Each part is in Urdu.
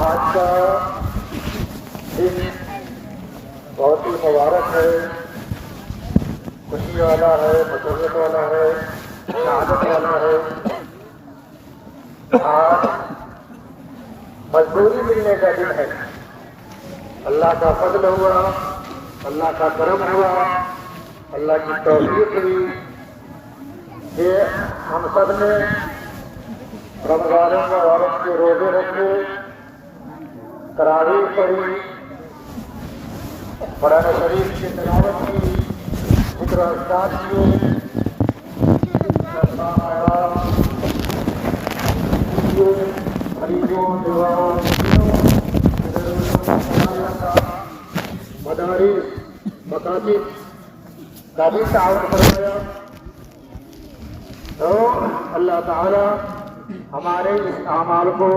آج کا دن بہت ہی مبارک ہے، خوشی والا ہے، مسرت والا ہے، سعادت والا ہے۔ آج مزدوری ملنے کا دن ہے۔ اللہ کا فضل ہوا، اللہ کا کرم ہوا، اللہ کی توفیق ہوئی کہ ہم سب نے رمضان مبارک کے روزے رکھے، تراویح پڑھی، قرآن شریف کی تلاوت کی، ذکر و اذکار کیے، مریضوں، بیواؤں، مدارس، مکاتب کا بھی تعاون فرمایا۔ تو اللہ تعالی ہمارے اس اعمال کو،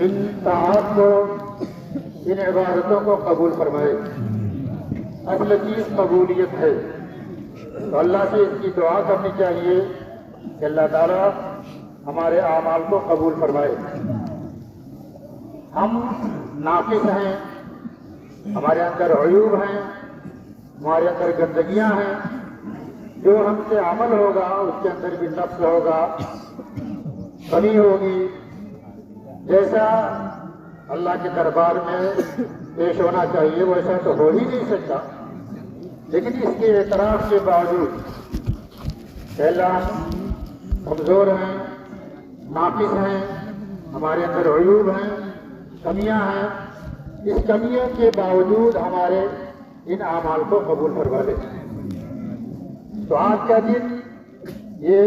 ان طاعات کو، ان عبادتوں کو قبول فرمائے۔ اصل چیز قبولیت ہے، تو اللہ سے اس کی دعا کرنی چاہیے کہ اللہ تعالی ہمارے اعمال کو قبول فرمائے۔ ہم ناقص ہیں، ہمارے اندر عیوب ہیں، ہمارے اندر گندگیاں ہیں، جو ہم سے عمل ہوگا اس کے اندر بھی نقص ہوگا، کمی ہوگی، جیسا اللہ کے دربار میں پیش ہونا چاہیے ویسا تو ہو ہی نہیں سکتا۔ لیکن اس کے اعتراف کے باوجود کہ اللہ کمزور ہیں، ناقص ہیں، ہمارے اندر عیوب ہیں، کمیاں ہیں، اس کمیوں کے باوجود ہمارے ان اعمال کو قبول فرما لے۔ تو آج کا دن یہ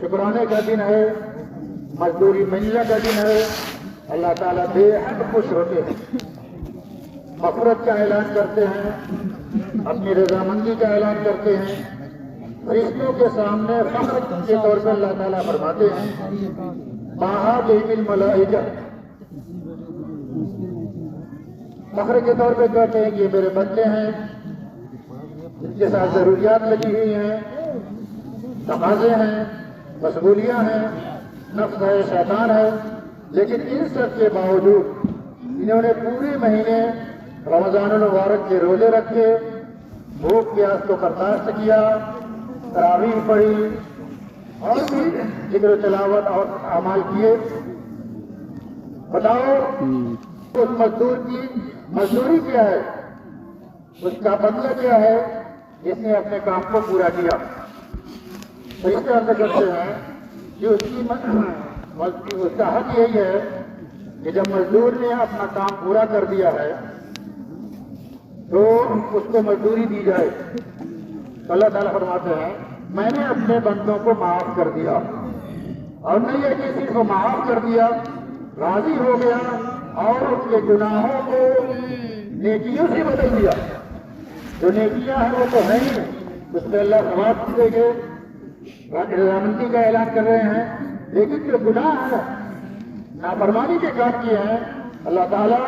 شکرانے کا دن ہے، مزدوری ملنے کا دن ہے۔ اللہ تعالیٰ بے حد خوش ہوتے ہیں، مغفرت کا اعلان کرتے ہیں، اپنی رضامندی کا اعلان کرتے ہیں۔ فرشتوں کے سامنے فخر کے طور پر اللہ تعالیٰ فرماتے ہیں، ماہا بہم الملائکہ، فخر کے طور پہ کہتے ہیں کہ یہ میرے بندے ہیں، ان کے ساتھ ضروریات لگی ہوئی ہیں، تقاضے ہیں، مشغولیاں ہیں، نفس ہے، شیطان ہے، لیکن ان سب کے باوجود انہوں نے پورے مہینے رمضان المبارک کے روزے رکھے، بھوک پیاس کو برداشت کیا، تراویح پڑھی اور بھی ذکر و تلاوت اور اعمال کیے۔ بتاؤ اس مزدور کی مزدوری کیا ہے، اس کا بدلہ کیا ہے جس نے اپنے کام کو پورا کیا؟ تو اس طرح سے کرتے ہیں کہ اس کا حق یہی ہے کہ جب مزدور نے اپنا کام پورا کر دیا ہے تو اس کو مزدوری دی جائے۔ تو اللہ تعالیٰ فرماتے ہیں، میں نے اپنے بندوں کو معاف کر دیا، اور نہیں یہ کہ صرف معاف کر دیا، راضی ہو گیا اور اس کے گناہوں کو نیکیوں سے بدل دیا۔ جو نیکیاں ہیں وہ تو ہے ہی، اس پہ اللہ ثواب دے گے، رضامندی کا اعلان کر رہے ہیں، لیکن جو گناہ ہے، نافرمانی کے کام کیے ہیں، اللہ تعالیٰ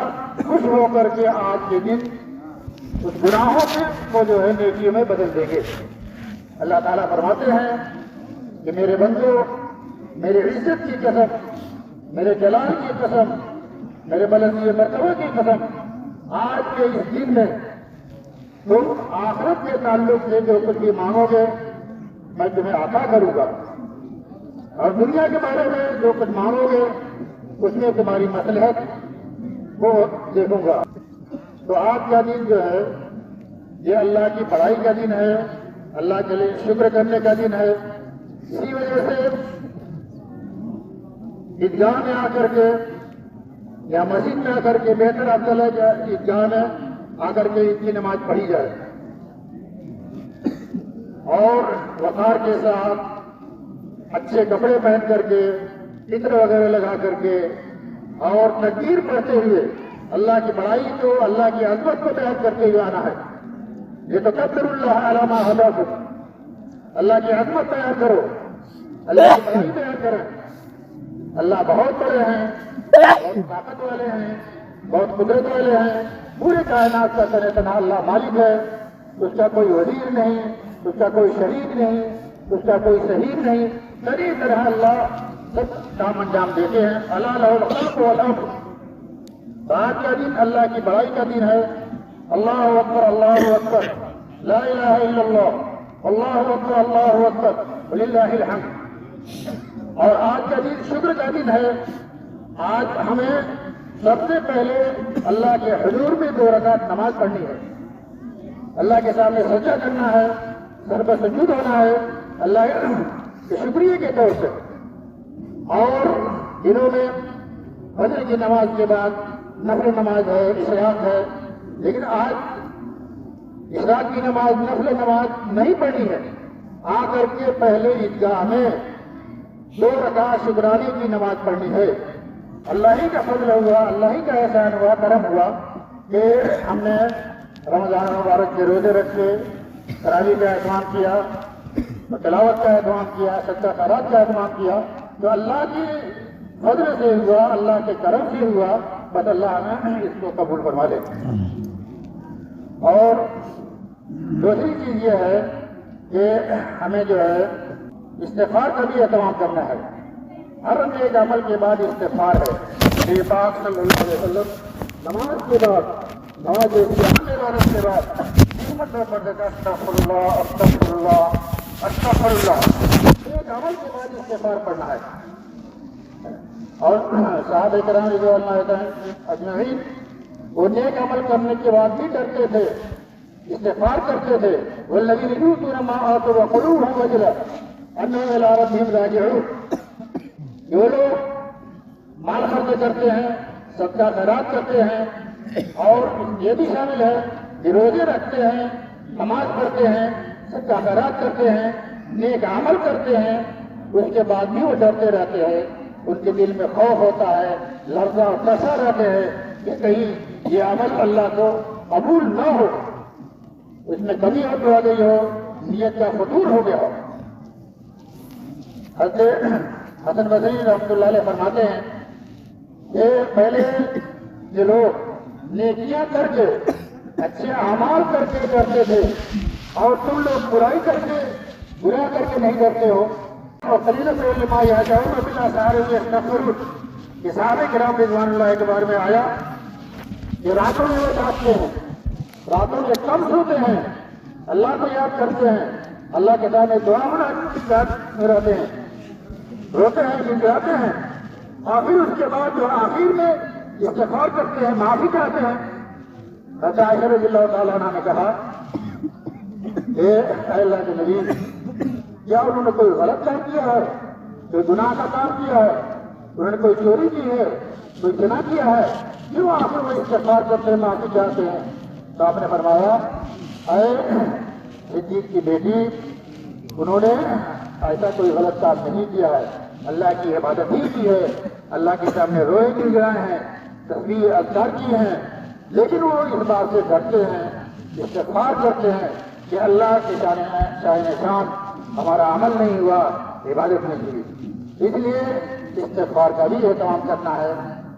خوش ہو کر کے آج کے دن اس گناہوں کو جو ہے نیکیوں میں بدل دیں گے۔ اللہ تعالیٰ فرماتے ہیں کہ میرے بندو، میرے عزت کی قسم، میرے جلال کی قسم، میرے بلندی مرتبہ کی قسم، آج کے اس دن میں تم آخرت کے تعلق سے جو کچھ بھی مانگو گے میں تمہیں عطا کروں گا، اور دنیا کے بارے میں جو کچھ مانگو گے اس میں تمہاری مصلحت کو دیکھوں گا۔ تو آج کا دن جو ہے یہ اللہ کی بڑائی کا دن ہے، اللہ کے لیے شکر کرنے کا دن ہے۔ اسی وجہ سے عیدگاہ میں آ کر کے یا مسجد میں آ کر کے بہتر افضل ہے کہ عیدگاہ میں آ کر کے عید کی نماز پڑھی جائے، اور وقار کے ساتھ اچھے کپڑے پہن کر کے، عطر وغیرہ لگا کر کے اور تکبیر پڑھتے ہوئے اللہ کی بڑائی کو، اللہ کی عظمت کو بیان کرتے ہوئے آنا ہے۔ یہ تو قدر اللہ علی ما ہداکم، اللہ کی عظمت بیان کرو، اللہ کی بڑائی بیان کرو۔ اللہ بہت بڑے ہیں، بہت طاقت والے ہیں، بہت قدرت والے ہیں، پورے کائنات کا سر تنہا اللہ مالک ہے، اس کا کوئی وزیر نہیں، اس کا کوئی شریک نہیں، اس کا کوئی شہید نہیں، سری طرح اللہ سب کام انجام دیتے ہیں. الا لہ الخلق والامر. آج کا دن اللہ کی بڑائی کا دن ہے. اللہ اکبر اللہ اکبر لا الہ الا اللہ اللہ اکبر وللہ الحمد. اور آج کا دن شکر کا دن ہے. آج ہمیں سب سے پہلے اللہ کے حضور میں 2 رکعت نماز پڑھنی ہے. اللہ کے سامنے سجدہ کرنا ہے, سر پر سجود ہونا ہے اللہ کے شکریہ کے طور سے. اور دنوں میں فجر کی نماز کے بعد نفل نماز ہے, اشراق ہے. لیکن آج اشراق کی نماز, نفل نماز نہیں پڑھنی ہے. آ کر کے پہلے عیدگاہ میں 2 رکعت شکرانے کی نماز پڑھنی ہے. اللہ ہی کا فضل ہوا, اللہ ہی کا احسان ہوا, کرم ہوا کہ ہم نے رمضان مبارک کے روزے رکھے, تراویح کا اہتمام کیا, تلاوت کا اہتمام کیا, صدقہ خیرات کا اہتمام کیا. تو اللہ کی فضل سے ہوا, اللہ کے کرم سے ہوا. بس اللہ ہمیں اس کو قبول فرما لے. اور دوسری چیز یہ ہے کہ ہمیں جو ہے استغفار کا بھی اہتمام کرنا ہے. ہر نیک عمل کے بعد استغفار ہے. نبی پاک صلی اللہ علیہ وسلم نماز کے بعد, نماز عبادت کے بعد استغفر اللہ استغفر اللہ استغفر اللہ. ایک عمل کے بعد استغفار پڑھنا ہے. اور صحابہ کرام رضوان اللہ اجمعین وہ نیک عمل کرنے کے بعد بھی ڈرتے تھے, استغفار کرتے تھے. والذین یؤتون ما آتوا وقلوبهم وجلة انهم الی ربهم راجعون. جو لوگ مال خرچ کرتے ہیں, صدقہ خیرات کرتے ہیں, اور یہ بھی شامل ہے کہ روزے رکھتے ہیں, نماز پڑھتے ہیں, صدقہ خیرات کرتے ہیں, نیک عمل کرتے ہیں, اس کے بعد بھی وہ ڈرتے رہتے ہیں. ان کے دل میں خوف ہوتا ہے, لرزہ اور ترسا رہتے ہیں کہ کہیں یہ عمل اللہ کو قبول نہ ہو, اس میں کمی ہو گئی ہو, نیت کا فطور ہو گیا ہو. حضرت حسن بصری رحمۃ اللہ علیہ فرماتے ہیں کہ پہلے یہ لوگ نیکیاں کر کے, اچھے اعمال کر کے کرتے تھے, اور تم لوگ برائی کر کے, برا کر کے نہیں کرتے ہو. اور قلیلۃ العلماء یہجعون بالاسحار یستغفرون. یہ صحابہ کرام رضوان اللہ کے بارے میں آیا کہ راتوں میں وہ جاگتے ہیں, راتوں میں کم سوتے ہیں, اللہ کو یاد کرتے ہیں, اللہ کے سامنے دعا میں رہتے ہیں, روتے ہیں, گنگراتے ہیں, اور پھر اس کے بعد جو آخر میں استغفار کرتے ہیں, معافی چاہتے ہیں. حضرت عائشہ رضی اللہ تعالیٰ عنہ نے کہا کہ اے اللہ کے نبی, کیا انہوں نے کوئی غلط کام کیا ہے, کوئی گناہ کا کام کیا ہے, انہوں نے کوئی چوری کی ہے, کوئی زنا کیا ہے, کیوں آخر وہ استغفار کرتے ہیں, معافی چاہتے ہیں؟ تو آپ نے فرمایا اے صدیق کی بیٹی, انہوں نے ایسا کوئی غلط کام نہیں کیا ہے, اللہ کی عبادت ہی کی ہے, اللہ کے سامنے روئے گر گئے ہیں, تسبیح اذکار کی ہیں, لیکن وہ اس بات سے ڈرتے ہیں, استغفار کرتے ہیں کہ اللہ کے شاہ شان ہمارا عمل نہیں ہوا, عبادت نہیں ہوئی. اس لیے استغفار کا بھی اہتمام کرنا ہے.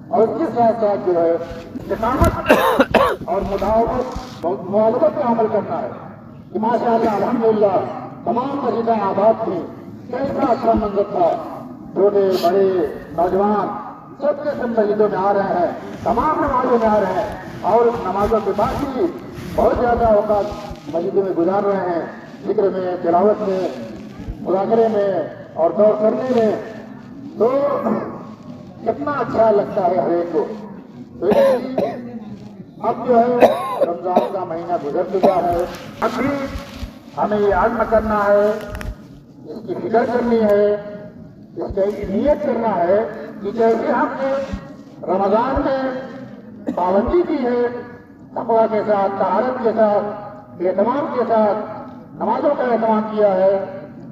اور اس کے ساتھ ساتھ جو ہے استقامت اور مداومت کا عمل کرنا ہے. کہ ماشاء اللہ الحمدللہ تمام مسجدیں آباد تھیں, کیسا اچھا منظر تھا, چھوٹے بڑے نوجوان سب کے سب مسجدوں میں آ رہے ہیں, تمام نمازوں میں آ رہے ہیں, اور نمازوں کے بعد بھی بہت زیادہ اوقات مسجدوں میں گزار رہے ہیں, ذکر میں, تلاوت میں, مذاکرے میں اور دور کرنے میں. تو کتنا اچھا لگتا ہے ہر ایک کو. اب جو ہے رمضان کا مہینہ گزر چکا ہے, اب بھی ہمیں یہ عزم کرنا ہے, اس کی فکر کرنی ہے, اس کی نیت کرنا ہے کہ جیسے ہم نے رمضان میں پابندی کی ہے, تقویٰ کے ساتھ, طہارت کے ساتھ, اہتمام کے ساتھ, نمازوں کا اہتمام کیا ہے,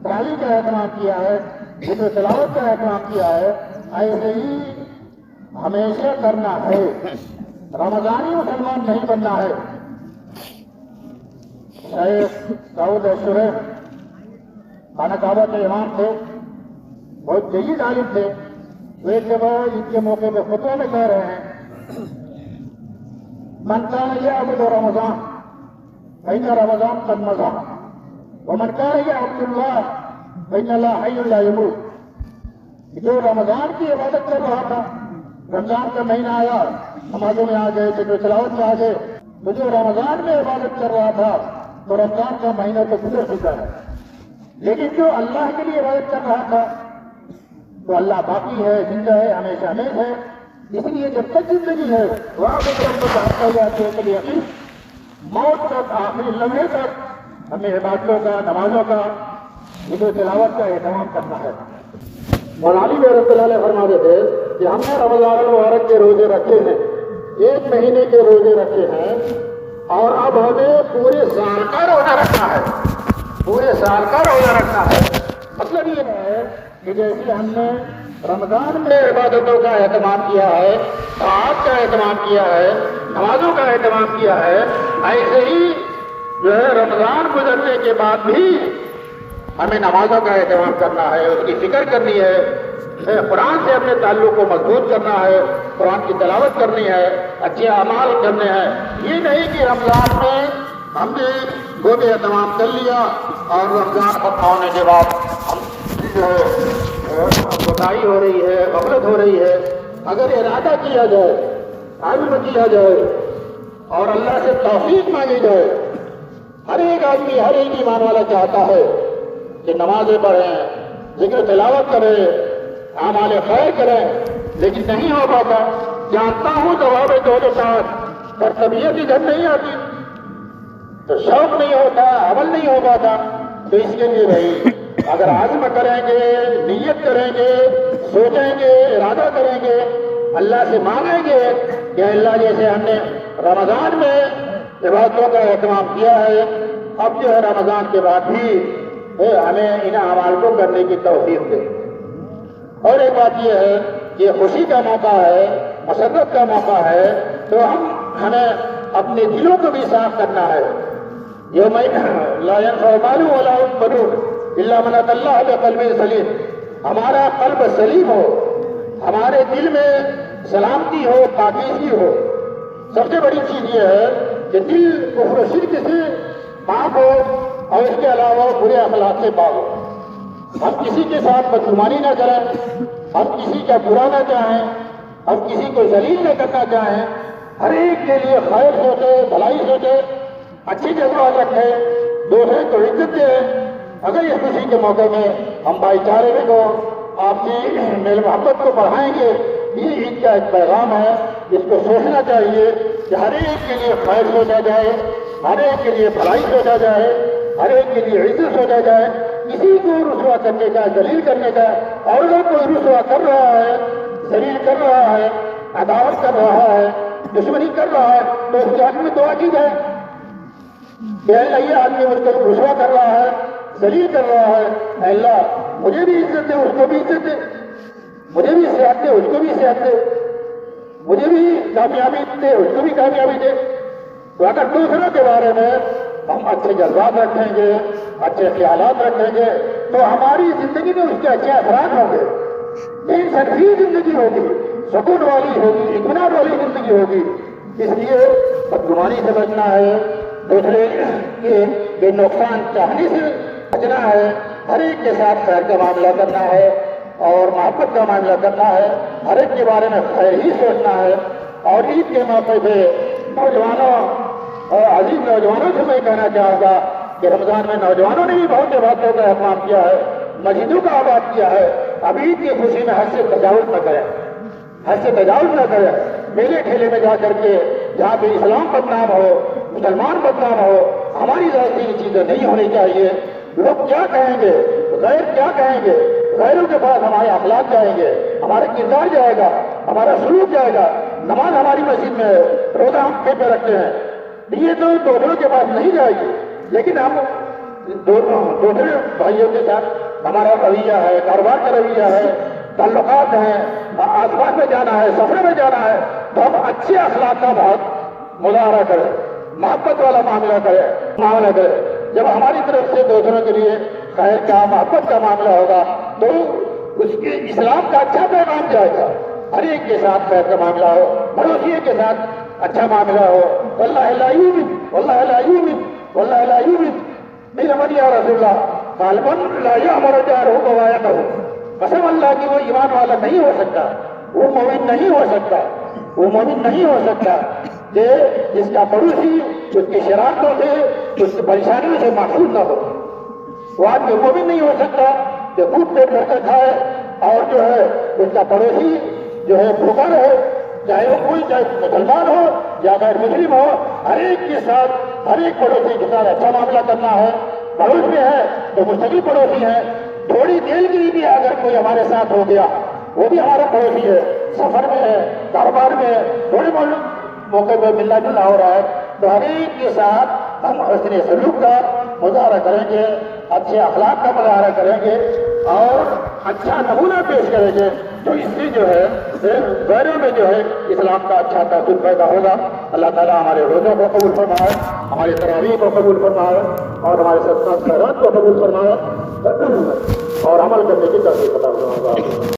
تعلیم کا اہتمام کیا ہے, ذکر تلاوت کا اہتمام کیا ہے, ایسے ہی ہمیشہ کرنا ہے. رمضانی مسلمان نہیں بننا ہے. شیخ داؤد شریف خانہ کعبہ کے امام تھے, بہت جید عالم تھے. وہ ایک جگہ عید کے موقع پہ خطبہ میں کہہ رہے ہیں من کان یعبد رمضان فإن رمضان قد مضى ومن كان يعبد الله فإن الله حي لا يموت. جو رمضان کی عبادت کر رہا تھا، رمضان کا مہینہ آیا، نمازوں میں آ گئے، ذکر تلاوت میں آ گئے، تو جو رمضان میں عبادت کر رہا تھا تو رمضان کا مہینہ تو گزر چکا ہے، لیکن جو اللہ کے لیے عبادت کر رہا تھا تو اللہ باقی ہے، زندہ ہے، ہمیشہ ہمیش ہے. اس لیے جب تک زندگی ہے وہاں پہ ہم کو چاہتا جاتے ہیں کہ یقین موت تک، آخری لمحے تک ہمیں عبادتوں کا، نمازوں کا، ذکر تلاوت کا اہتمام کرنا ہے. مولانا علی رحمۃ اللہ علیہ فرماتے تھے کہ ہم نے رمضان المبارک کے روزے رکھے ہیں، 1 مہینے کے روزے رکھے ہیں، اور اب ہمیں پورے سال کا روزہ رکھنا ہے. پورے سال کا روزہ رکھنا ہے. مطلب یہ ہے کہ جیسے ہم نے رمضان میں عبادتوں کا اہتمام کیا ہے، طاعت کا اہتمام کیا ہے، نمازوں کا اہتمام کیا ہے، ایسے ہی جو ہے رمضان گزرنے کے بعد بھی ہمیں نمازوں کا اہتمام کرنا ہے، اس کی فکر کرنی ہے، قرآن سے اپنے تعلق کو مضبوط کرنا ہے، قرآن کی تلاوت کرنی ہے، اچھے اعمال کرنے ہیں. یہ نہیں کہ رمضان میں ہم نے گوبے اہتمام کر لیا اور رمضان ختم ہونے کے بعد ہم جو ہے کوتاہی ہو رہی ہے، غفلت ہو رہی ہے. اگر ارادہ کیا جائے، عزم کیا جائے اور اللہ سے توفیق مانگی جائے، ہر ایک آدمی، ہر ایک ایمان والا چاہتا ہے کہ نمازیں پڑھیں، ذکر تلاوت کریں، اعمال خیر کریں، لیکن نہیں ہو پاتا. جانتا ہوں جواب دو کے ساتھ، پر طبیعت ادھر نہیں آتی، تو شوق نہیں ہوتا، عمل نہیں ہو پاتا. تو اس کے لیے بھائی اگر عزم کریں گے، نیت کریں گے، سوچیں گے، ارادہ کریں گے، اللہ سے مانگیں گے کہ اللہ جیسے ہم نے رمضان میں عبادتوں کا اہتمام کیا ہے، اب جو ہے رمضان کے بعد بھی ہمیں ان اعمال کو کرنے کی توفیق دے. اور ایک بات یہ ہے کہ خوشی کا موقع ہے، مسرت کا موقع ہے، تو ہمیں اپنے دلوں کو بھی صاف کرنا ہے. یوم لا ينفع مال ولا بنون الا من اتى الله بقلب سلیم. ہمارا قلب سلیم ہو، ہمارے دل میں سلامتی ہو، پاکیزگی ہو. سب سے بڑی چیز یہ ہے کہ دل کفر و شرک سے پاک ہو اور اس کے علاوہ برے اخلاق سے پاک ہو. ہم کسی کے ساتھ بدگمانی نہ کریں، ہم کسی کا برا نہ چاہیں، ہم کسی کو ذلیل نہ کرنا چاہیں، ہر ایک کے لیے خیر سوچے، بھلائی سوچے، اچھی جذبات رکھیں، دوسرے کو عزت دیں. اگر اس خوشی کے موقع میں ہم بھائی چارے کو، آپسی میل محبت کو بڑھائیں گے، یہ عید کا ایک پیغام ہے. اس کو سوچنا چاہیے کہ ہر ایک کے لیے خیر سوچا جائے، ہر ایک کے لیے بھلائی سوچا جائے، ہر ایک کے لیے عزت سوچا جائے. کسی کو رسوا کرنے کا، ذلیل کرنے کا، اور اگر کوئی رسوا کر رہا ہے، ذلیل کر رہا ہے، عداوت کر رہا ہے، دشمنی کر رہا ہے، تو اس کے حق میں دعا کی جائے کہ اللہ یہ آدمی مجھ کو رسوا کر رہا ہے، ذلیل کر رہا ہے، اے اللہ مجھے بھی عزت دے، اس کو بھی عزت دے، مجھے بھی صحت دے، اس کو بھی صحت دے، مجھے بھی کامیابی دے، اس کو بھی کامیابی دے. تو اگر دوسروں کے بارے میں ہم اچھے جذبات رکھیں گے، اچھے خیالات رکھیں گے، تو ہماری زندگی میں اس کے اچھے اثرات ہوں گے. ایک سکھی زندگی ہوگی، سکون والی ہوگی، اطمینان والی زندگی ہوگی. اس لیے بدگمانی سے بچنا ہے، دوسرے کے نقصان چاہنے سے بچنا ہے، ہر ایک کے ساتھ خیر کا معاملہ کرنا ہے اور محبت کا معاملہ کرنا ہے، ہر ایک کے بارے میں خیر ہی سوچنا ہے. اور عید کے موقع پہ نوجوانوں اور عزیز نوجوانوں سے میں کہنا چاہوں گا کہ رمضان میں نوجوانوں نے بھی بہت سے باتوں کا اہتمام کیا ہے، مسجدوں کا آباد کیا ہے. اب عید کی خوشی میں حد سے تجاوز نہ کریں، حد سے تجاوز نہ کریں. میلے ٹھیلے میں جا کر کے جہاں پہ اسلام بدنام ہو، مسلمان بدنام ہو، ہماری ذاتی چیزیں نہیں ہونی چاہیے. لوگ کیا کہیں گے، غیر کیا کہیں گے، غیروں کے پاس ہمارے اخلاق جائیں گے، ہمارا کردار جائے گا، ہمارا سلوک جائے گا. نماز ہماری مسجد میں ہے، روزہ ہم پہ رکھتے ہیں، یہ تو دوسروں کے پاس نہیں جائے گی. لیکن ہم دوسرے بھائیوں کے ساتھ ہمارا رویہ ہے، کاروبار کا رویہ ہے، تعلقات ہیں، آس پاس میں جانا ہے، سفر میں جانا ہے، تو ہم اچھے اخلاق کا بہت مظاہرہ کریں، محبت والا معاملہ کریں. جب ہماری طرف سے دوسروں کے لیے خیر کا، محبت کا معاملہ ہوگا تو اس کے اسلام کا اچھا پیغام جائے گا. ہر ایک کے ساتھ خیر کا معاملہ ہو، پڑوسی کے ساتھ اچھا معاملہ ہو. واللہ لا یؤمن، واللہ لا یؤمن، واللہ لا یؤمن. میرا من یا رسول اللہ قال من لا یأمر جارہ بوائقہ. قسم اللہ کی وہ ایمان والا نہیں ہو سکتا، وہ مومن نہیں ہو سکتا، وہ مومن نہیں ہو سکتا کہ جس کا پڑوسی اس کی شرارتوں سے، اس کی پریشانیوں سے محفوظ نہ ہو۔ وہ آدمی مومن نہیں ہو سکتا کہ بھوک پیٹ کر کے کھائے اور جو ہے اس کا پڑوسی جو ہے بھوکا رہے، چاہے وہ کوئی، چاہے مسلمان ہو یا غیر مسلم ہو، ہر ایک کے ساتھ، ہر ایک پڑوسی کے ساتھ اچھا معاملہ کرنا ہے۔ پڑوس میں ہے تو مستقل پڑوسی ہے، تھوڑی دیر کے لیے بھی اگر کوئی ہمارے ساتھ ہو گیا وہ بھی ہمارا پڑوسی ہے، سفر میں ہے، کاروبار میں ہے، تھوڑے موقع پہ ملنا جلنا ہو رہا ہے، تو ہر ایک کے ساتھ ہم حسن سلوک کا مظاہرہ کریں گے، اچھے اخلاق کا مظاہرہ کریں گے اور اچھا نمونہ پیش کریں گے، تو اس سے جو ہے غیروں میں جو ہے اسلام کا اچھا تاثر پیدا ہوگا۔ اللہ تعالیٰ ہمارے روزوں کو قبول فرمائے، ہماری تراویح کو قبول فرمائے اور ہمارے صدقات خیرات کو قبول فرمائے اور عمل کرنے کی توفیق عطا فرمائے۔